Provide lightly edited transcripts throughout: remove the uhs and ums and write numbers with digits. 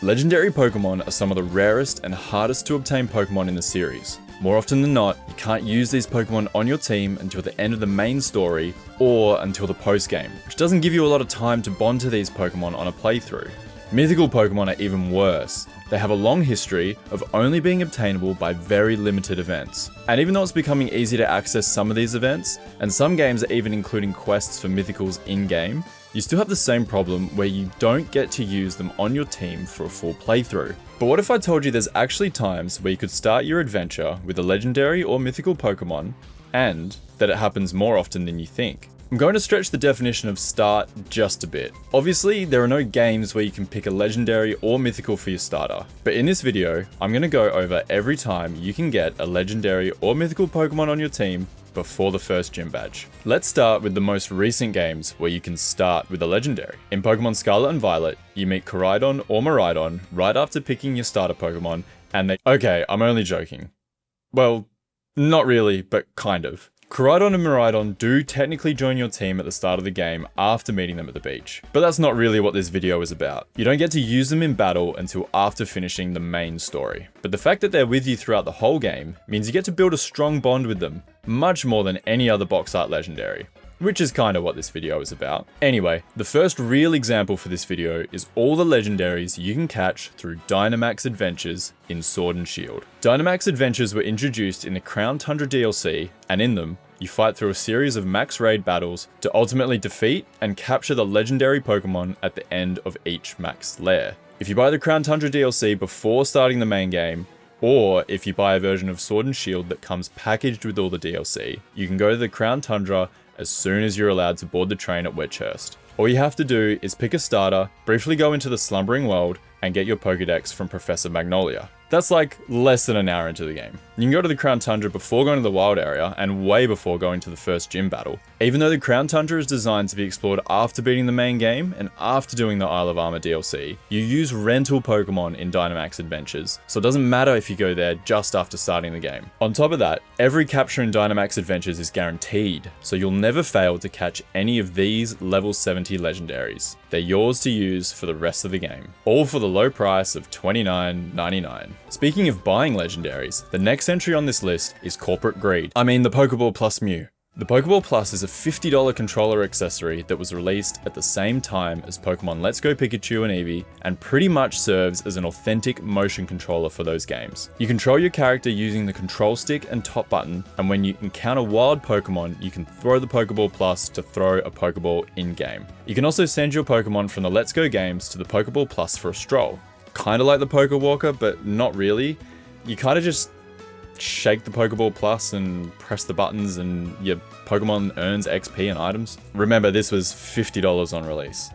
Legendary Pokemon are some of the rarest and hardest to obtain Pokemon in the series. More often than not, you can't use these Pokemon on your team until the end of the main story or until the post-game, which doesn't give you a lot of time to bond to these Pokemon on a playthrough. Mythical Pokemon are even worse. They have a long history of only being obtainable by very limited events. And even though it's becoming easy to access some of these events, and some games are even including quests for Mythicals in-game, you still have the same problem where you don't get to use them on your team for a full playthrough. But what if I told you there's actually times where you could start your adventure with a legendary or mythical Pokemon, and that it happens more often than you think? I'm going to stretch the definition of start just a bit. Obviously, there are no games where you can pick a legendary or mythical for your starter, but in this video, I'm going to go over every time you can get a legendary or mythical Pokemon on your team before the first gym badge. Let's start with the most recent games where you can start with a legendary. In Pokemon Scarlet and Violet, you meet Koraidon or Miraidon right after picking your starter Pokemon, and okay, I'm only joking. Well, not really, but kind of. Koraidon and Miraidon do technically join your team at the start of the game after meeting them at the beach, but that's not really what this video is about. You don't get to use them in battle until after finishing the main story. But the fact that they're with you throughout the whole game means you get to build a strong bond with them, much more than any other box art legendary. Which is kind of what this video is about. Anyway, the first real example for this video is all the legendaries you can catch through Dynamax Adventures in Sword and Shield. Dynamax Adventures were introduced in the Crown Tundra DLC, and in them, you fight through a series of max raid battles to ultimately defeat and capture the legendary Pokemon at the end of each max lair. If you buy the Crown Tundra DLC before starting the main game, or if you buy a version of Sword and Shield that comes packaged with all the DLC, you can go to the Crown Tundra as soon as you're allowed to board the train at Wedgehurst. All you have to do is pick a starter, briefly go into the Slumbering World, and get your Pokédex from Professor Magnolia. That's like less than an hour into the game. You can go to the Crown Tundra before going to the wild area and way before going to the first gym battle. Even though the Crown Tundra is designed to be explored after beating the main game and after doing the Isle of Armor DLC, you use rental Pokemon in Dynamax Adventures, so it doesn't matter if you go there just after starting the game. On top of that, every capture in Dynamax Adventures is guaranteed, so you'll never fail to catch any of these level 70 legendaries. They're yours to use for the rest of the game, all for the low price of $29.99. Speaking of buying legendaries, the next entry on this list is Corporate Greed. I mean the Pokeball Plus Mew. The Pokeball Plus is a $50 controller accessory that was released at the same time as Pokemon Let's Go Pikachu and Eevee, and pretty much serves as an authentic motion controller for those games. You control your character using the control stick and top button, and when you encounter wild Pokemon, you can throw the Pokeball Plus to throw a Pokeball in-game. You can also send your Pokemon from the Let's Go games to the Pokeball Plus for a stroll. Kinda like the Pokewalker, but not really. You kinda just shake the Pokeball Plus and press the buttons and your Pokemon earns XP and items. Remember, this was $50 on release.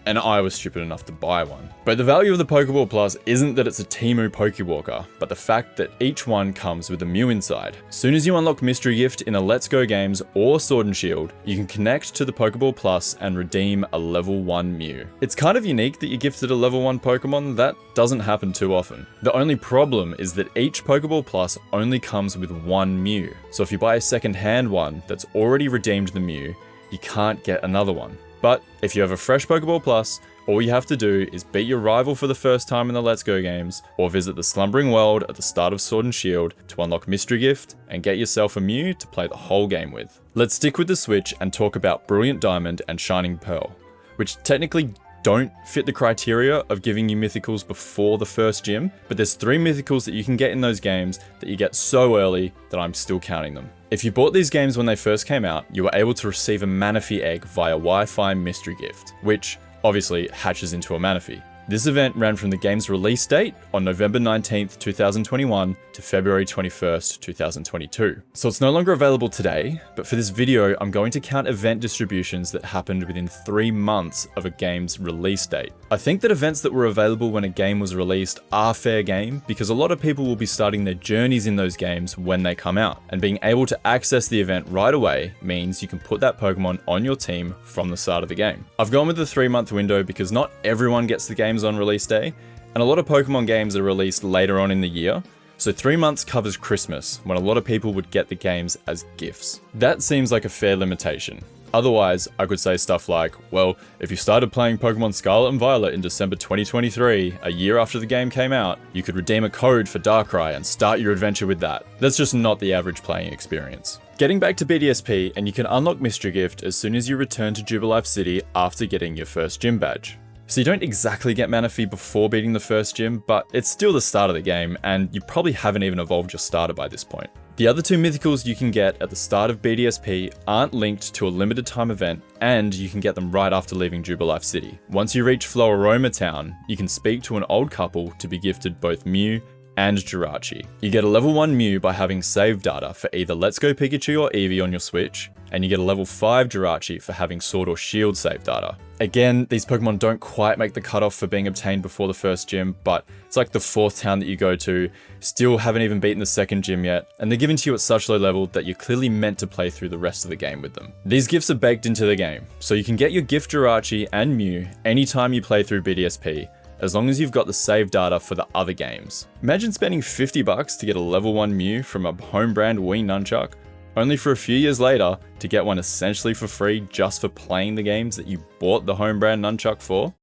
And I was stupid enough to buy one. But the value of the Pokeball Plus isn't that it's a Temu Pokewalker, but the fact that each one comes with a Mew inside. As soon as you unlock Mystery Gift in the Let's Go games or Sword and Shield, you can connect to the Pokeball Plus and redeem a level 1 Mew. It's kind of unique that you're gifted a level 1 Pokemon. That doesn't happen too often. The only problem is that each Pokeball Plus only comes with one Mew. So if you buy a second-hand one that's already redeemed the Mew, you can't get another one. But if you have a fresh Pokeball Plus, all you have to do is beat your rival for the first time in the Let's Go games, or visit the Slumbering World at the start of Sword and Shield to unlock Mystery Gift and get yourself a Mew to play the whole game with. Let's stick with the Switch and talk about Brilliant Diamond and Shining Pearl, which technically don't fit the criteria of giving you mythicals before the first gym, but there's 3 mythicals that you can get in those games that you get so early that I'm still counting them. If you bought these games when they first came out, you were able to receive a Manaphy egg via Wi-Fi Mystery Gift, which obviously hatches into a Manaphy. This event ran from the game's release date on November 19th, 2021 to February 21st, 2022. So it's no longer available today, but for this video, I'm going to count event distributions that happened within 3 months of a game's release date. I think that events that were available when a game was released are fair game because a lot of people will be starting their journeys in those games when they come out, and being able to access the event right away means you can put that Pokemon on your team from the start of the game. I've gone with the 3-month window because not everyone gets the games on release day, and a lot of Pokemon games are released later on in the year, so 3 months covers Christmas, when a lot of people would get the games as gifts. That seems like a fair limitation. Otherwise, I could say stuff like, well, if you started playing Pokemon Scarlet and Violet in December 2023, a year after the game came out, you could redeem a code for Darkrai and start your adventure with that. That's just not the average playing experience. Getting back to BDSP, and you can unlock Mystery Gift as soon as you return to Jubilife City after getting your first gym badge. So you don't exactly get Manaphy before beating the first gym, but it's still the start of the game, and you probably haven't even evolved your starter by this point. The other two mythicals you can get at the start of BDSP aren't linked to a limited time event, and you can get them right after leaving Jubilife City. Once you reach Floaroma Town, you can speak to an old couple to be gifted both Mew and Jirachi. You get a level 1 Mew by having save data for either Let's Go Pikachu or Eevee on your Switch, and you get a level 5 Jirachi for having Sword or Shield save data. Again, these Pokemon don't quite make the cutoff for being obtained before the first gym, but it's like the 4th town that you go to, still haven't even beaten the 2nd gym yet, and they're given to you at such low level that you're clearly meant to play through the rest of the game with them. These gifts are baked into the game, so you can get your gift Jirachi and Mew anytime you play through BDSP, as long as you've got the save data for the other games. Imagine spending $50 to get a level 1 Mew from a home brand Wii Nunchuck, only for a few years later to get one essentially for free just for playing the games that you bought the home brand Nunchuck for.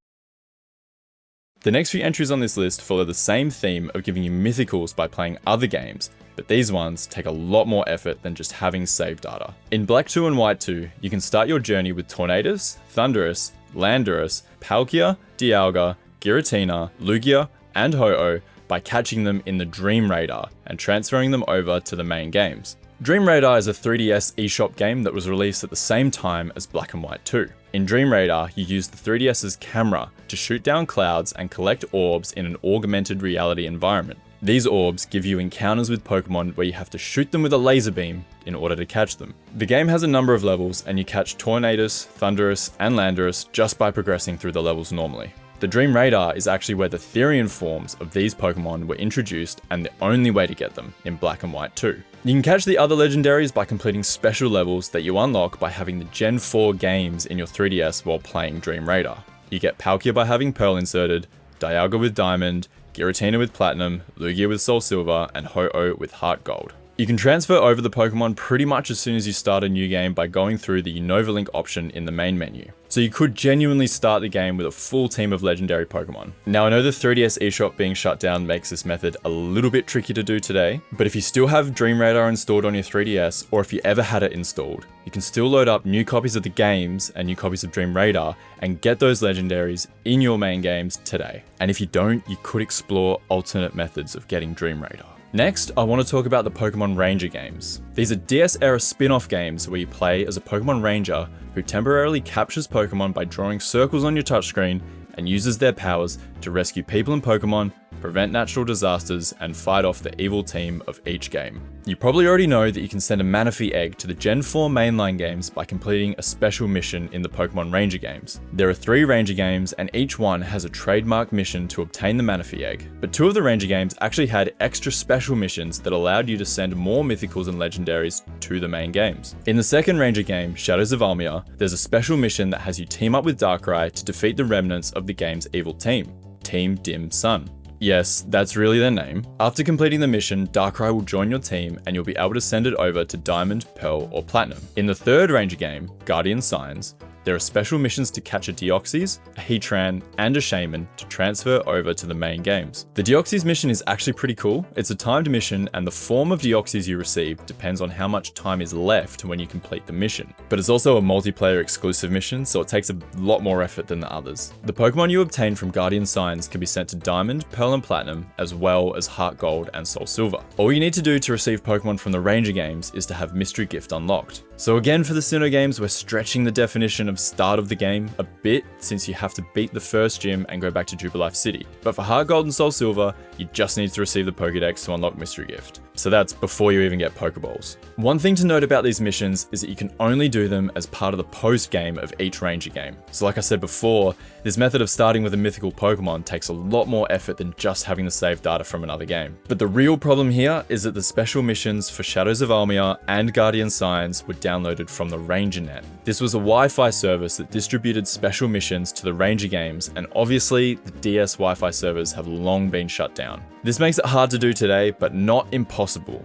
The next few entries on this list follow the same theme of giving you mythicals by playing other games, but these ones take a lot more effort than just having save data. In Black 2 and White 2, you can start your journey with Tornadus, Thundurus, Landorus, Palkia, Dialga, Giratina, Lugia, and Ho-Oh by catching them in the Dream Radar and transferring them over to the main games. Dream Radar is a 3DS eShop game that was released at the same time as Black and White 2. In Dream Radar, you use the 3DS's camera to shoot down clouds and collect orbs in an augmented reality environment. These orbs give you encounters with Pokemon where you have to shoot them with a laser beam in order to catch them. The game has a number of levels, and you catch Tornadus, Thundurus, and Landorus just by progressing through the levels normally. The Dream Radar is actually where the Therian forms of these Pokemon were introduced, and the only way to get them in Black and White 2. You can catch the other Legendaries by completing special levels that you unlock by having the Gen 4 games in your 3DS while playing Dream Radar. You get Palkia by having Pearl inserted, Dialga with Diamond, Giratina with Platinum, Lugia with Soul Silver, and Ho-Oh with Heart Gold. You can transfer over the Pokemon pretty much as soon as you start a new game by going through the Unova Link option in the main menu. So you could genuinely start the game with a full team of legendary Pokemon. Now I know the 3DS eShop being shut down makes this method a little bit tricky to do today, but if you still have Dream Radar installed on your 3DS, or if you ever had it installed, you can still load up new copies of the games and new copies of Dream Radar and get those legendaries in your main games today. And if you don't, you could explore alternate methods of getting Dream Radar. Next, I want to talk about the Pokemon Ranger games. These are DS-era spin-off games where you play as a Pokemon Ranger who temporarily captures Pokemon by drawing circles on your touchscreen and uses their powers to rescue people and Pokemon, prevent natural disasters, and fight off the evil team of each game. You probably already know that you can send a Manaphy egg to the Gen 4 mainline games by completing a special mission in the Pokemon Ranger games. There are 3 Ranger games, and each one has a trademark mission to obtain the Manaphy egg, but 2 of the Ranger games actually had extra special missions that allowed you to send more mythicals and legendaries to the main games. In the second Ranger game, Shadows of Almia, there's a special mission that has you team up with Darkrai to defeat the remnants of the game's evil team, Team Dim Sun. Yes, that's really their name. After completing the mission, Darkrai will join your team and you'll be able to send it over to Diamond, Pearl, or Platinum. In the third Ranger game, Guardian Signs, there are special missions to catch a Deoxys, a Heatran, and a Shaman to transfer over to the main games. The Deoxys mission is actually pretty cool. It's a timed mission, and the form of Deoxys you receive depends on how much time is left when you complete the mission. But it's also a multiplayer exclusive mission, so it takes a lot more effort than the others. The Pokemon you obtain from Guardian Signs can be sent to Diamond, Pearl, and Platinum, as well as Heart Gold and Soul Silver. All you need to do to receive Pokemon from the Ranger games is to have Mystery Gift unlocked. So again, for the Sinnoh games, we're stretching the definition of start of the game a bit, since you have to beat the first gym and go back to Jubilife City. But for Heart Gold and Soul Silver, you just need to receive the Pokédex to unlock Mystery Gift. So that's before you even get Pokeballs. One thing to note about these missions is that you can only do them as part of the post game of each Ranger game. So like I said before, this method of starting with a mythical Pokemon takes a lot more effort than just having the save data from another game. But the real problem here is that the special missions for Shadows of Almia and Guardian Signs were downloaded from the RangerNet. This was a Wi-Fi service that distributed special missions to the Ranger games, and obviously the DS Wi-Fi servers have long been shut down. This makes it hard to do today, but not impossible.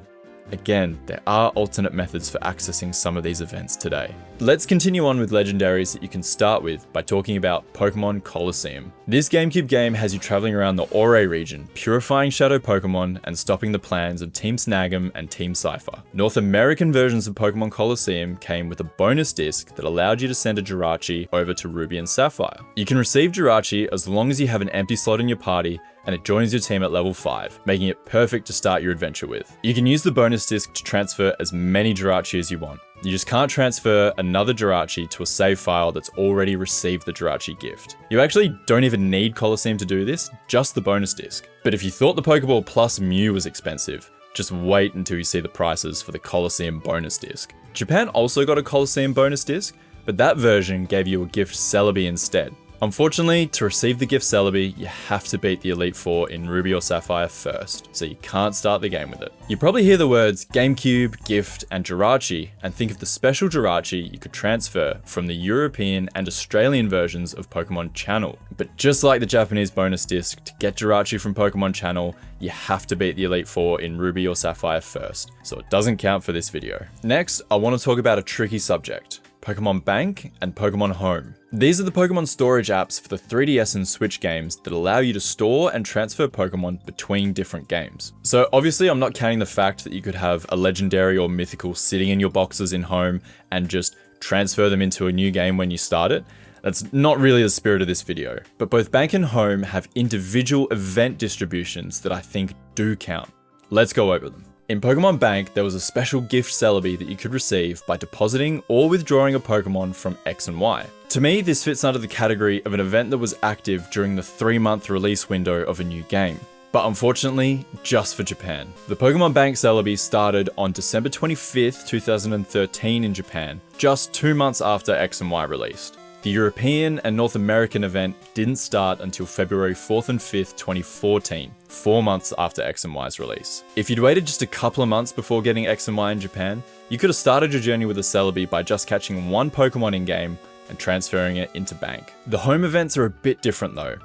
Again, there are alternate methods for accessing some of these events today. Let's continue on with legendaries that you can start with by talking about Pokémon Colosseum. This GameCube game has you traveling around the Ore region, purifying shadow Pokémon and stopping the plans of Team Snag'em and Team Cypher. North American versions of Pokémon Colosseum came with a bonus disc that allowed you to send a Jirachi over to Ruby and Sapphire. You can receive Jirachi as long as you have an empty slot in your party and it joins your team at level 5, making it perfect to start your adventure with. You can use the bonus disc to transfer as many Jirachi as you want. You just can't transfer another Jirachi to a save file that's already received the Jirachi gift. You actually don't even need Colosseum to do this, just the bonus disc. But if you thought the Pokeball Plus Mew was expensive, just wait until you see the prices for the Colosseum bonus disc. Japan also got a Colosseum bonus disc, but that version gave you a gift Celebi instead. Unfortunately, to receive the gift Celebi, you have to beat the Elite Four in Ruby or Sapphire first, so you can't start the game with it. You probably hear the words GameCube, gift, and Jirachi, and think of the special Jirachi you could transfer from the European and Australian versions of Pokemon Channel. But just like the Japanese bonus disc, to get Jirachi from Pokemon Channel, you have to beat the Elite Four in Ruby or Sapphire first, so it doesn't count for this video. Next, I want to talk about a tricky subject: Pokemon Bank and Pokemon Home. These are the Pokemon storage apps for the 3DS and Switch games that allow you to store and transfer Pokemon between different games. So obviously I'm not counting the fact that you could have a legendary or mythical sitting in your boxes in Home and just transfer them into a new game when you start it. That's not really the spirit of this video, but both Bank and Home have individual event distributions that I think do count. Let's go over them. In Pokemon Bank, there was a special gift Celebi that you could receive by depositing or withdrawing a Pokemon from X and Y. To me, this fits under the category of an event that was active during the 3-month release window of a new game. But unfortunately, just for Japan. The Pokemon Bank Celebi started on December 25th, 2013 in Japan, just 2 months after X and Y released. The European and North American event didn't start until February 4th and 5th, 2014, 4 months after X and Y's release. If you'd waited just a couple of months before getting X and Y in Japan, you could have started your journey with a Celebi by just catching one Pokemon in-game and transferring it into Bank. The home events are a bit different though.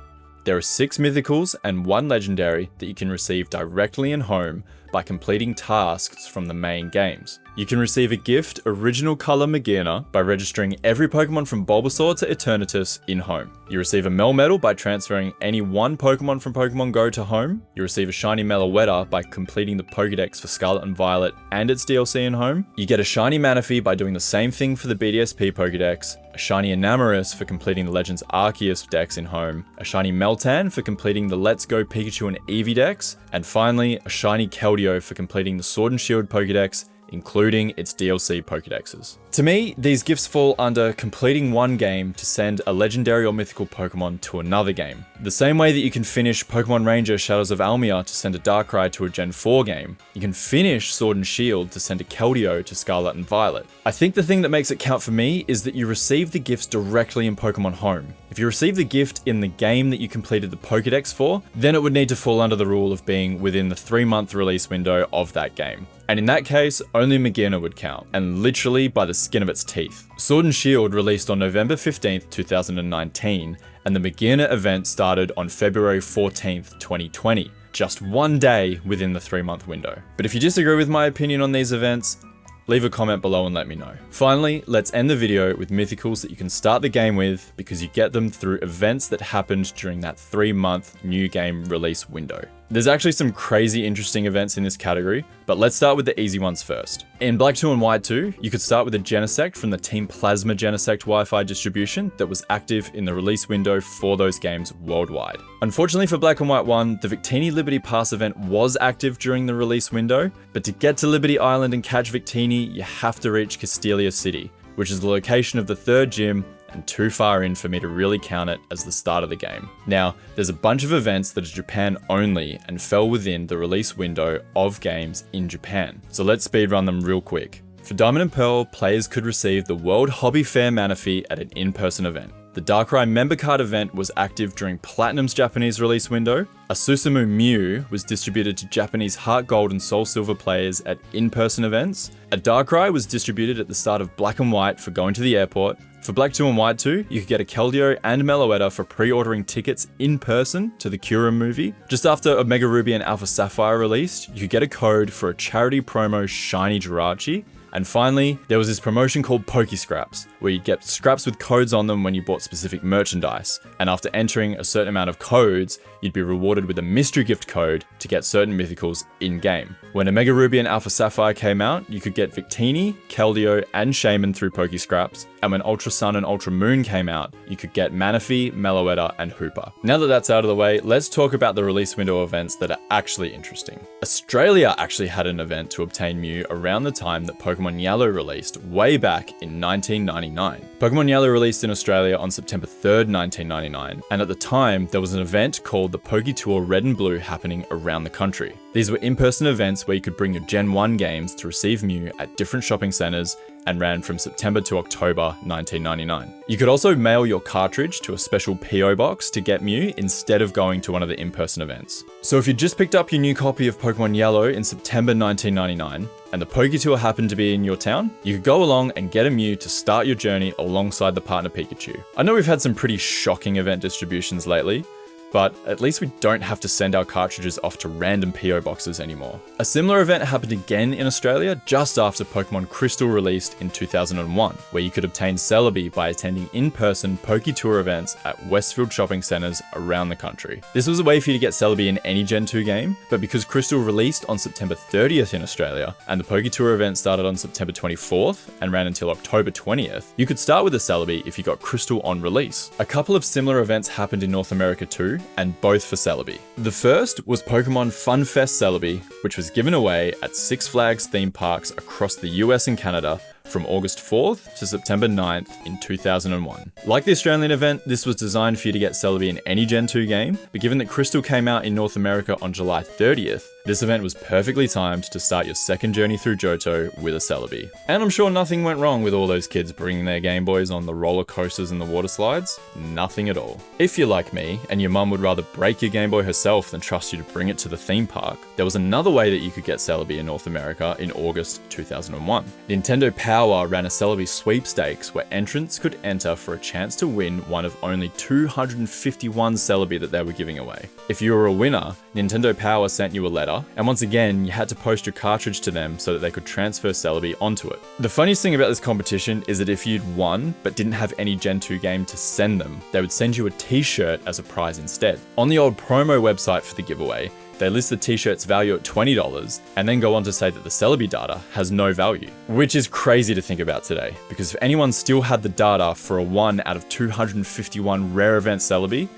There are 6 mythicals and 1 legendary that you can receive directly in Home by completing tasks from the main games. You can receive a gift Original Color Magearna by registering every Pokemon from Bulbasaur to Eternatus in Home. You receive a Melmetal by transferring any one Pokemon from Pokemon Go to Home. You receive a Shiny Meloetta by completing the Pokédex for Scarlet and Violet and its DLC in Home. You get a Shiny Manaphy by doing the same thing for the BDSP Pokédex, a Shiny Enamorus for completing the Legends Arceus Dex in Home, a Shiny Meltan for completing the Let's Go Pikachu and Eevee Dex, and finally a Shiny Keldeo for completing the Sword and Shield Pokédex, including its DLC Pokédexes. To me, these gifts fall under completing one game to send a legendary or mythical Pokemon to another game. The same way that you can finish Pokemon Ranger Shadows of Almia to send a Darkrai to a Gen 4 game, you can finish Sword and Shield to send a Keldeo to Scarlet and Violet. I think the thing that makes it count for me is that you receive the gifts directly in Pokemon Home. If you receive the gift in the game that you completed the Pokédex for, then it would need to fall under the rule of being within the 3-month release window of that game. And in that case, only Magearna would count, and literally by the skin of its teeth. Sword and Shield released on November 15th, 2019, and the Magearna event started on February 14th, 2020, just 1 day within the 3-month window. But if you disagree with my opinion on these events, leave a comment below and let me know. Finally, let's end the video with mythicals that you can start the game with because you get them through events that happened during that 3-month new game release window. There's actually some crazy interesting events in this category, but let's start with the easy ones first. In Black 2 and White 2, you could start with a Genesect from the Team Plasma Genesect Wi-Fi distribution that was active in the release window for those games worldwide. Unfortunately for Black and White 1, the Victini Liberty Pass event was active during the release window, but to get to Liberty Island and catch Victini, you have to reach Castelia City, which is the location of the 3rd gym and too far in for me to really count it as the start of the game. Now, there's a bunch of events that are Japan only and fell within the release window of games in Japan. So let's speedrun them real quick. For Diamond and Pearl, players could receive the World Hobby Fair Manaphy at an in-person event. The Darkrai member card event was active during Platinum's Japanese release window. A Susumu Mew was distributed to Japanese Heart Gold and Soul Silver players at in-person events. A Darkrai was distributed at the start of Black and White for going to the airport. For Black 2 and White 2, you could get a Keldeo and Meloetta for pre-ordering tickets in person to the Kyurem movie. Just after Omega Ruby and Alpha Sapphire released, you could get a code for a charity promo Shiny Jirachi. And finally, there was this promotion called Pokescraps, where you'd get scraps with codes on them when you bought specific merchandise. And after entering a certain amount of codes, you'd be rewarded with a mystery gift code to get certain mythicals in-game. When Omega Ruby and Alpha Sapphire came out, you could get Victini, Keldeo, and Shaman through Pokescraps. And when Ultra Sun and Ultra Moon came out, you could get Manaphy, Meloetta, and Hooper. Now that that's out of the way, let's talk about the release window events that are actually interesting. Australia actually had an event to obtain Mew around the time that Pokémon Yellow released, way back in 1999. Pokémon Yellow released in Australia on September 3rd, 1999, and at the time, there was an event called the Poké Tour Red and Blue happening around the country. These were in-person events where you could bring your Gen 1 games to receive Mew at different shopping centres and ran from September to October 1999. You could also mail your cartridge to a special PO box to get Mew instead of going to one of the in-person events. So if you just picked up your new copy of Pokémon Yellow in September 1999, and the Poké Tour happened to be in your town, you could go along and get a Mew to start your journey alongside the partner Pikachu. I know we've had some pretty shocking event distributions lately, but at least we don't have to send our cartridges off to random PO boxes anymore. A similar event happened again in Australia just after Pokemon Crystal released in 2001, where you could obtain Celebi by attending in-person Poké Tour events at Westfield shopping centres around the country. This was a way for you to get Celebi in any Gen 2 game, but because Crystal released on September 30th in Australia, and the Poké Tour event started on September 24th and ran until October 20th, you could start with a Celebi if you got Crystal on release. A couple of similar events happened in North America too, and both for Celebi. The first was Pokemon Fun Fest Celebi, which was given away at Six Flags theme parks across the US and Canada from August 4th to September 9th in 2001. Like the Australian event, this was designed for you to get Celebi in any Gen 2 game, but given that Crystal came out in North America on July 30th, this event was perfectly timed to start your second journey through Johto with a Celebi. And I'm sure nothing went wrong with all those kids bringing their Game Boys on the roller coasters and the water slides. Nothing at all. If you're like me, and your mum would rather break your Game Boy herself than trust you to bring it to the theme park, there was another way that you could get Celebi in North America in August 2001. Nintendo Power ran a Celebi sweepstakes where entrants could enter for a chance to win one of only 251 Celebi that they were giving away. If you were a winner, Nintendo Power sent you a letter, and once again, you had to post your cartridge to them so that they could transfer Celebi onto it. The funniest thing about this competition is that if you'd won, but didn't have any Gen 2 game to send them, they would send you a t-shirt as a prize instead. On the old promo website for the giveaway, they list the t-shirt's value at $20 and then go on to say that the Celebi data has no value, which is crazy to think about today, because if anyone still had the data for a 1 out of 251 rare event Celebi,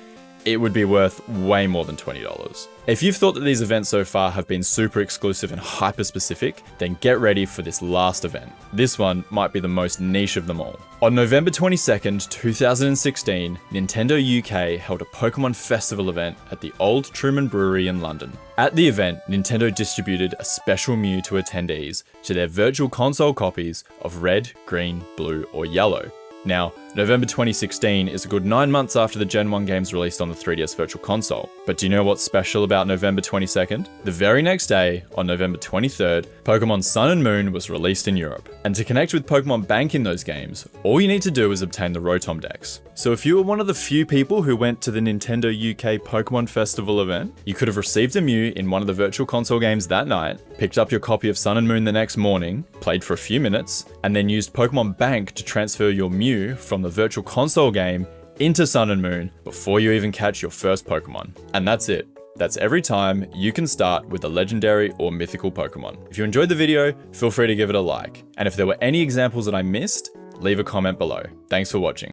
it would be worth way more than $20. If you've thought that these events so far have been super exclusive and hyper specific, then get ready for this last event. This one might be the most niche of them all. On November 22nd, 2016, Nintendo UK held a Pokemon Festival event at the Old Truman Brewery in London. At the event, Nintendo distributed a special Mew to attendees to their virtual console copies of Red, Green, Blue, or Yellow. Now, November 2016 is a good 9 months after the Gen 1 games released on the 3DS Virtual Console. But do you know what's special about November 22nd? The very next day, on November 23rd, Pokemon Sun and Moon was released in Europe. And to connect with Pokemon Bank in those games, all you need to do is obtain the Rotom Dex. So if you were one of the few people who went to the Nintendo UK Pokemon Festival event, you could have received a Mew in one of the Virtual Console games that night, picked up your copy of Sun and Moon the next morning, played for a few minutes, and then used Pokemon Bank to transfer your Mew from the Virtual Console game into Sun and Moon before you even catch your first Pokemon. And that's it. That's every time you can start with a legendary or mythical Pokemon. If you enjoyed the video, feel free to give it a like. And if there were any examples that I missed, leave a comment below. Thanks for watching.